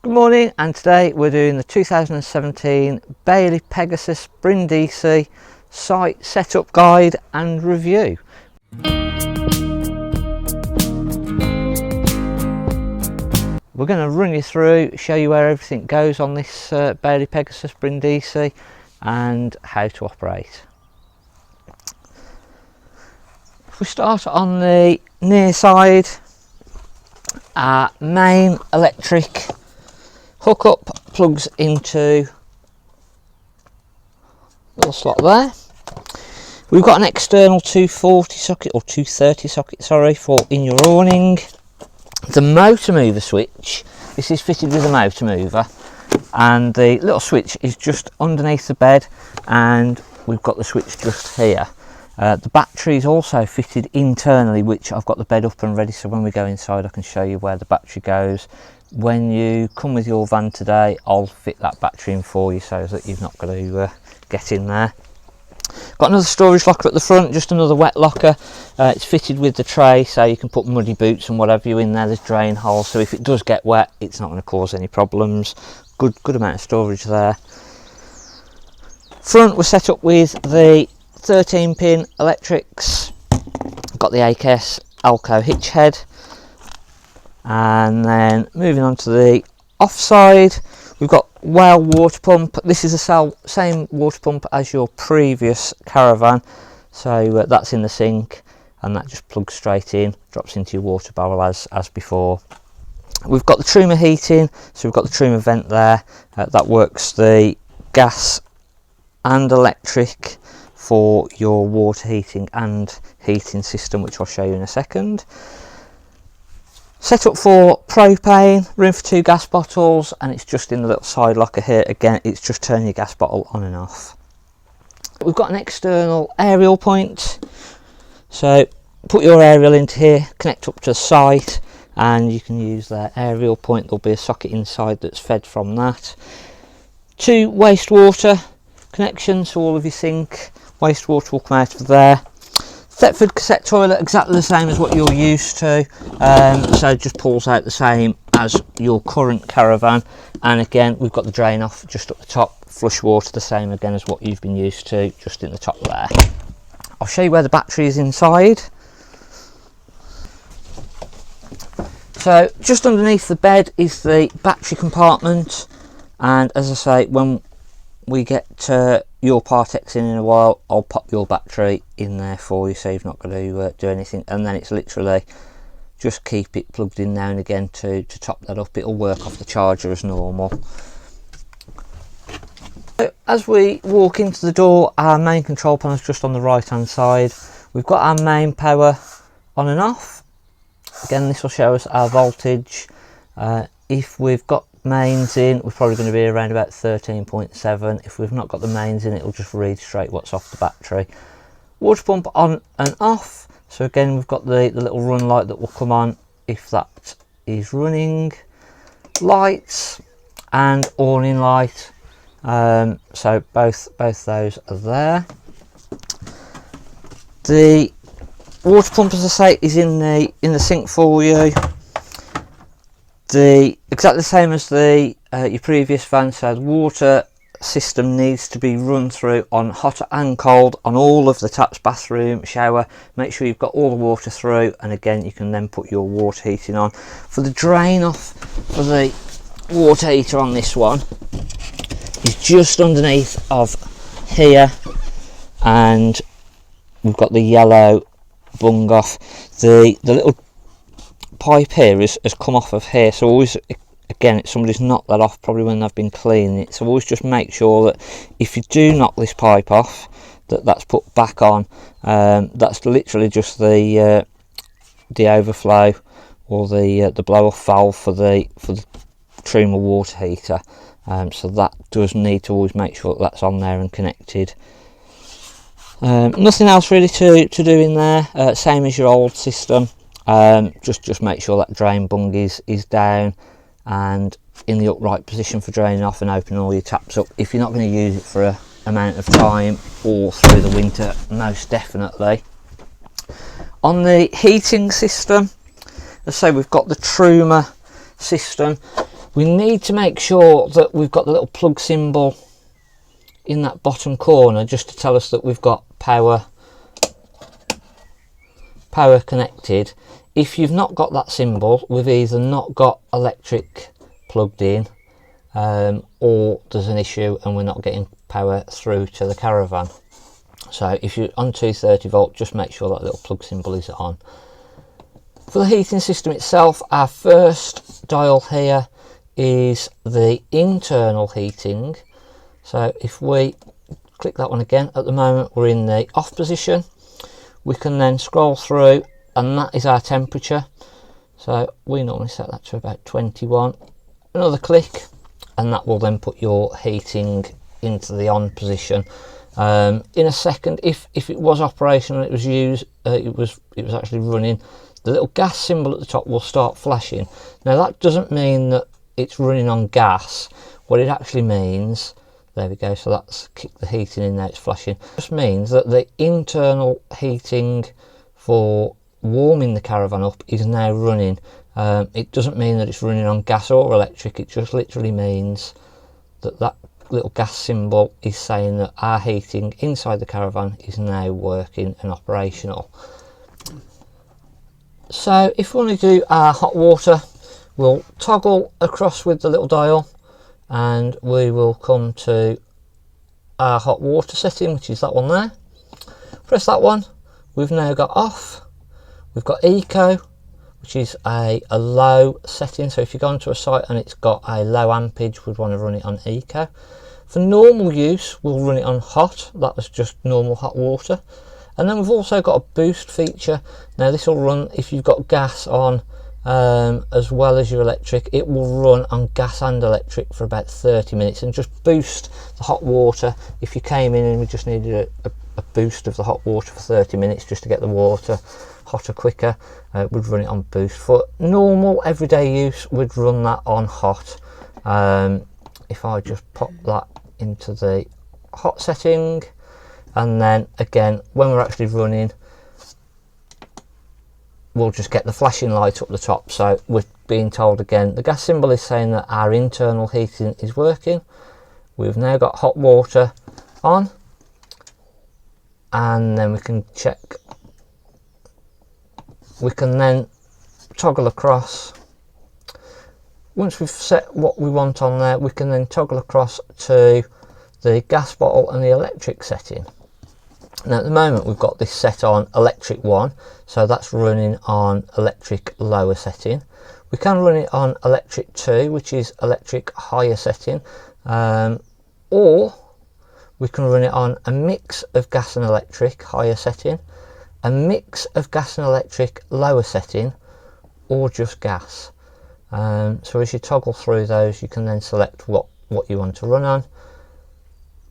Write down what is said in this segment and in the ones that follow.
Good morning, and today we're doing the 2017 Bailey Pegasus Brindisi site setup guide and review. We're going to run you through, show you where everything goes on this Bailey Pegasus Brindisi and how to operate. If we start on the near side, our main electric hookup plugs into little slot there. We've got an external 240 socket or 230 socket, sorry, for in your awning. The motor mover switch, this is fitted with a motor mover, and the little switch is just underneath the bed, and we've got the switch just here. The battery is also fitted internally, which I've got the bed up and ready, so when we go inside I can show you where the battery goes. When you come with your van today, I'll fit that battery in for you so that you've not got to get in there. Got another storage locker at the front, just another wet locker. It's fitted with the tray, so you can put muddy boots and whatever you in there. There's drain holes, so if it does get wet, it's not going to cause any problems. Good amount of storage there. Front was set up with the 13-pin electrics. Got the AKS Alco hitch head, and then moving on to the offside, we've got well water pump. This is the same water pump as your previous Caravan, so that's in the sink, and that just plugs straight in, drops into your water barrel as before. We've got the Truma heating, so we've got the Truma vent there. That works the gas and electric for your water heating and heating system, which I'll show you in a second. Set up for propane, room for 2 gas bottles, and it's just in the little side locker here. Again, it's just turning your gas bottle on and off. We've got an external aerial point, so put your aerial into here, connect up to the site, and you can use their aerial point. There'll be a socket inside that's fed from that. 2 wastewater connections, so all of your sink wastewater will come out of there. Thetford cassette toilet, exactly the same as what you're used to, so just pulls out the same as your current Caravan. And again, we've got the drain off just up the top, flush water the same again as what you've been used to, just in the top there. I'll show you where the battery is inside. So just underneath the bed is the battery compartment, and as I say, when we get your Partex in a while, I'll pop your battery in there for you, so you've not got to do anything. And then it's literally just keep it plugged in now and again to top that up. It'll work off the charger as normal. So as we walk into the door, our main control panel is just on the right hand side. We've got our main power on and off. Again, this will show us our voltage. If we've got mains in, we're probably going to be around about 13.7. If we've not got the mains in, it'll just read straight what's off the battery. Water pump on and off, so again we've got the little run light that will come on if that is running. Lights and awning light, so both those are there. The water pump, as I say, is in the sink for you. Exactly the same as the your previous van, so the water system needs to be run through on hot and cold on all of the taps, bathroom, shower. Make sure you've got all the water through, and again you can then put your water heating on. For the drain off for the water heater on this one is just underneath of here, and we've got the yellow bung off. The little pipe here has come off of here, so always, again, somebody's knocked that off probably when they've been cleaning it, so always just make sure that if you do knock this pipe off, that's put back on. That's literally just the overflow or the blow off valve for the Truma water heater, so that does need to always make sure that's on there and connected. Nothing else really to do in there, same as your old system. Just make sure that drain bung is down and in the upright position for draining off, and open all your taps up if you're not going to use it for an amount of time or through the winter, most definitely. On the heating system, as I say, we've got the Truma system. We need to make sure that we've got the little plug symbol in that bottom corner just to tell us that we've got power connected. If you've not got that symbol, we've either not got electric plugged in, or there's an issue and we're not getting power through to the Caravan. So if you're on 230 volt, just make sure that little plug symbol is on. For the heating system itself, our first dial here is the internal heating. So if we click that one again, at the moment we're in the off position. We can then scroll through and that is our temperature. So we normally set that to about 21. Another click and that will then put your heating into the on position. In a second, if it was operational, it was used, it was actually running, the little gas symbol at the top will start flashing. Now that doesn't mean that it's running on gas. What it actually means, there we go, so that's kicked the heating in, now it's flashing. It just means that the internal heating for warming the Caravan up is now running. It doesn't mean that it's running on gas or electric, it just literally means that that little gas symbol is saying that our heating inside the Caravan is now working and operational. So if we want to do our hot water, we'll toggle across with the little dial and we will come to our hot water setting, which is that one there. Press that one. We've now got off. We've got eco, which is a low setting. So if you go onto a site and it's got a low ampage, we'd want to run it on eco. For normal use, we'll run it on hot. That was just normal hot water. And then we've also got a boost feature. Now this will run if you've got gas on as well as your electric. It will run on gas and electric for about 30 minutes and just boost the hot water. If you came in and we just needed a boost of the hot water for 30 minutes just to get the water hotter quicker, we'd run it on boost. For normal everyday use, we'd run that on hot. If I just pop that into the hot setting, and then again when we're actually running, we'll just get the flashing light up the top. So we're being told again, the gas symbol is saying that our internal heating is working. We've now got hot water on, and then we can check, we can then toggle across. Once we've set what we want on there, we can then toggle across to the gas bottle and the electric setting. Now at the moment we've got this set on electric 1, so that's running on electric lower setting. We can run it on electric 2, which is electric higher setting, or we can run it on a mix of gas and electric higher setting, a mix of gas and electric lower setting, or just gas. So as you toggle through those, you can then select what you want to run on.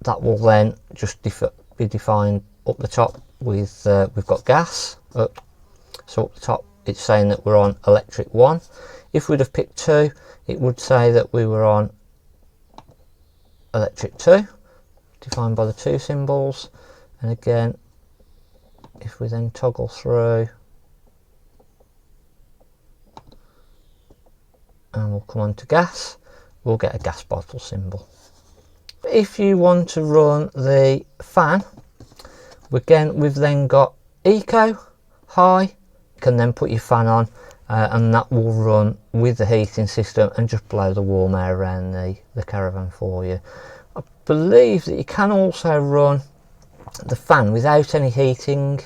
That will then just be defined up the top with we've got gas up, so up the top it's saying that we're on electric 1. If we'd have picked 2, it would say that we were on electric 2, defined by the 2 symbols. And again, if we then toggle through, and we'll come on to gas, we'll get a gas bottle symbol. If you want to run the fan, again we've then got eco, high, you can then put your fan on, and that will run with the heating system and just blow the warm air around the Caravan for you. I believe that you can also run the fan without any heating.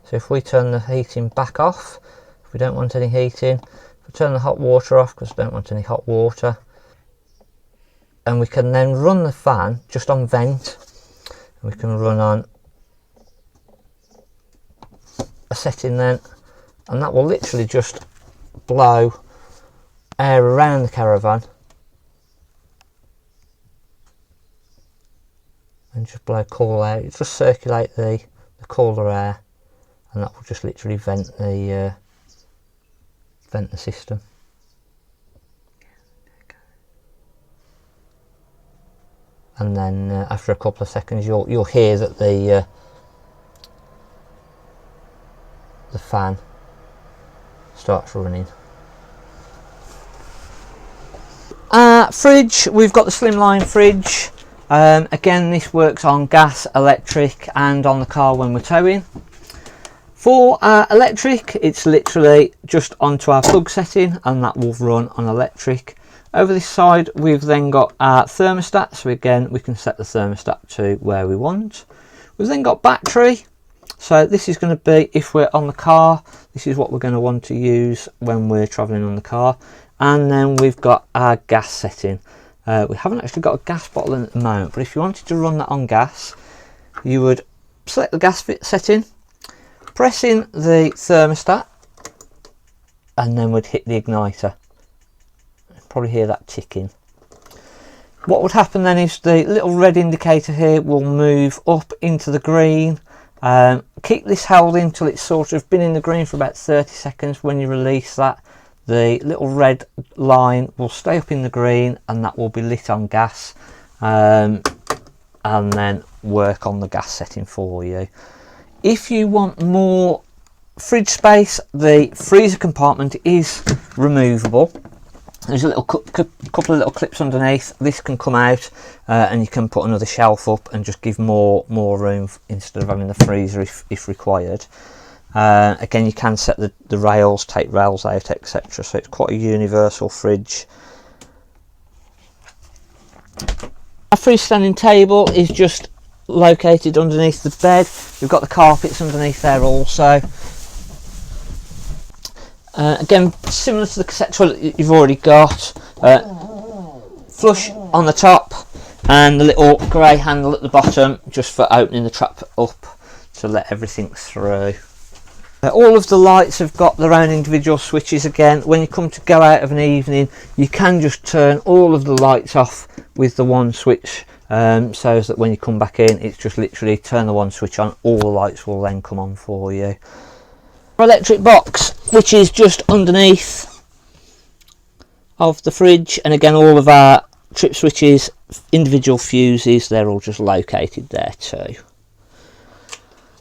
So if we turn the heating back off, if we don't want any heating, if we turn the hot water off because we don't want any hot water, and we can then run the fan just on vent, and we can run on a setting then, and that will literally just blow air around the Caravan and just blow cool air. It just circulate the cooler air, and that will just literally vent the system. And then after a couple of seconds, you'll hear that the fan starts running. Fridge, we've got the slimline fridge. Again, this works on gas, electric and on the car when we're towing. For electric, it's literally just onto our plug setting and that will run on electric. Over this side we've then got our thermostat, so again we can set the thermostat to where we want. We've then got battery, so this is going to be if we're on the car, this is what we're going to want to use when we're travelling on the car. And then we've got our gas setting. We haven't actually got a gas bottle in at the moment, but if you wanted to run that on gas, you would select the gas setting, press in the thermostat and then we'd hit the igniter. Probably hear that ticking. What would happen then is the little red indicator here will move up into the green. Keep this held in until it's sort of been in the green for about 30 seconds. When you release that, the little red line will stay up in the green and that will be lit on gas, and then work on the gas setting for you. If you want more fridge space, the freezer compartment is removable. There's a little couple of little clips underneath. This can come out and you can put another shelf up and just give more room instead of having the freezer if required. Again, you can set the rails, take rails out, etc. So it's quite a universal fridge. Our freestanding table is just located underneath the bed. We've got the carpets underneath there also. Again, similar to the cassette toilet that you've already got, flush on the top and the little grey handle at the bottom just for opening the trap up to let everything through. All of the lights have got their own individual switches. Again, when you come to go out of an evening, you can just turn all of the lights off with the one switch, so that when you come back in, it's just literally turn the one switch on, all the lights will then come on for you. Our electric box, which is just underneath of the fridge, and again all of our trip switches, individual fuses, they're all just located there too.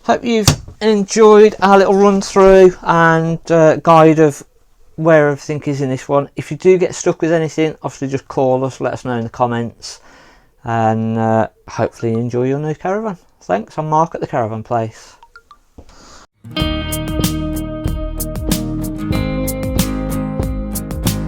Hope you've enjoyed our little run through and guide of where everything is in this one. If you do get stuck with anything, obviously just call us, let us know in the comments, and hopefully you enjoy your new caravan. Thanks, I'm Mark at the Caravan Place.